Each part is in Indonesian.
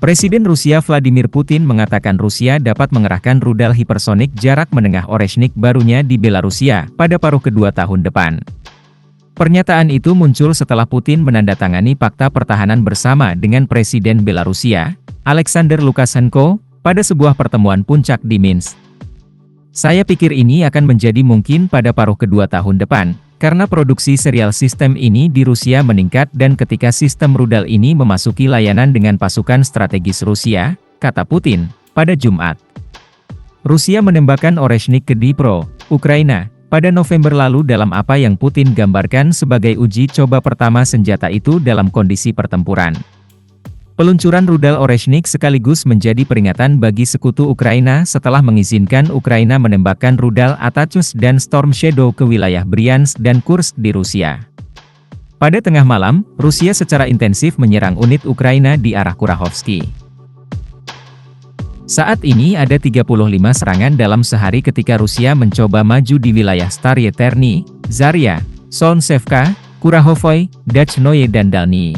Presiden Rusia Vladimir Putin mengatakan Rusia dapat mengerahkan rudal hipersonik jarak menengah Oreshnik barunya di Belarusia pada paruh kedua tahun depan. Pernyataan itu muncul setelah Putin menandatangani fakta pertahanan bersama dengan Presiden Belarusia, Alexander Lukashenko, pada sebuah pertemuan puncak di Minsk. Saya pikir ini akan menjadi mungkin pada paruh kedua tahun depan, karena produksi serial sistem ini di Rusia meningkat dan ketika sistem rudal ini memasuki layanan dengan pasukan strategis Rusia, kata Putin, pada Jumat. Rusia menembakkan Oreshnik ke Dnipro, Ukraina, pada November lalu dalam apa yang Putin gambarkan sebagai uji coba pertama senjata itu dalam kondisi pertempuran. Peluncuran rudal Oreshnik sekaligus menjadi peringatan bagi sekutu Ukraina setelah mengizinkan Ukraina menembakkan rudal Ataccus dan Storm Shadow ke wilayah Bryansk dan Kursk di Rusia. Pada tengah malam, Rusia secara intensif menyerang unit Ukraina di arah Kurahovsky. Saat ini ada 35 serangan dalam sehari ketika Rusia mencoba maju di wilayah Starye Terny, Zarya, Solntsevka, Kurahovoy, Dachnoye dan Dalny.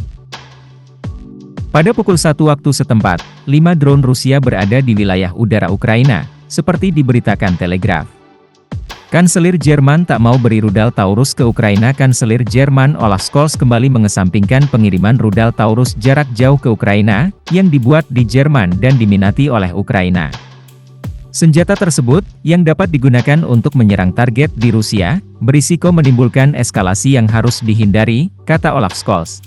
Pada pukul 1 waktu setempat, 5 drone Rusia berada di wilayah udara Ukraina, seperti diberitakan Telegraph. Kanselir Jerman tak mau beri rudal Taurus ke Ukraina. Kanselir Jerman Olaf Scholz kembali mengesampingkan pengiriman rudal Taurus jarak jauh ke Ukraina, yang dibuat di Jerman dan diminati oleh Ukraina. Senjata tersebut, yang dapat digunakan untuk menyerang target di Rusia, berisiko menimbulkan eskalasi yang harus dihindari, kata Olaf Scholz.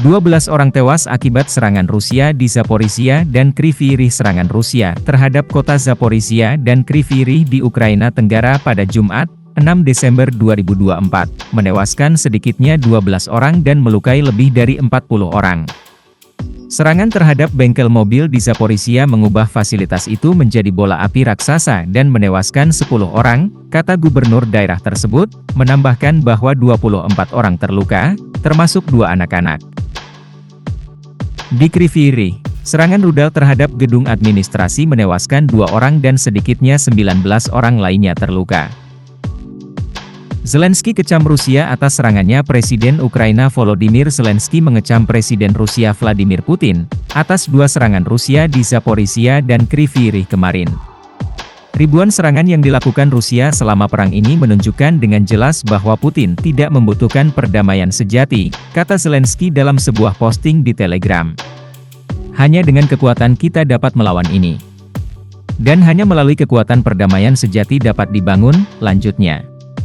12 orang tewas akibat serangan Rusia di Zaporizhia dan Kryvyi Rih. Serangan Rusia terhadap kota Zaporizhia dan Kryvyi Rih di Ukraina Tenggara pada Jumat, 6 Desember 2024, menewaskan sedikitnya 12 orang dan melukai lebih dari 40 orang. Serangan terhadap bengkel mobil di Zaporizhia mengubah fasilitas itu menjadi bola api raksasa dan menewaskan 10 orang, kata gubernur daerah tersebut, menambahkan bahwa 24 orang terluka, termasuk 2 anak-anak. Di Kryvyi Rih, serangan rudal terhadap gedung administrasi menewaskan 2 orang dan sedikitnya 19 orang lainnya terluka. Zelensky kecam Rusia atas serangannya. Presiden Ukraina Volodymyr Zelensky mengecam Presiden Rusia Vladimir Putin atas 2 serangan Rusia di Zaporizhia dan Kryvyi Rih kemarin. Ribuan serangan yang dilakukan Rusia selama perang ini menunjukkan dengan jelas bahwa Putin tidak membutuhkan perdamaian sejati, kata Zelensky dalam sebuah posting di Telegram. Hanya dengan kekuatan kita dapat melawan ini. Dan hanya melalui kekuatan perdamaian sejati dapat dibangun, lanjutnya.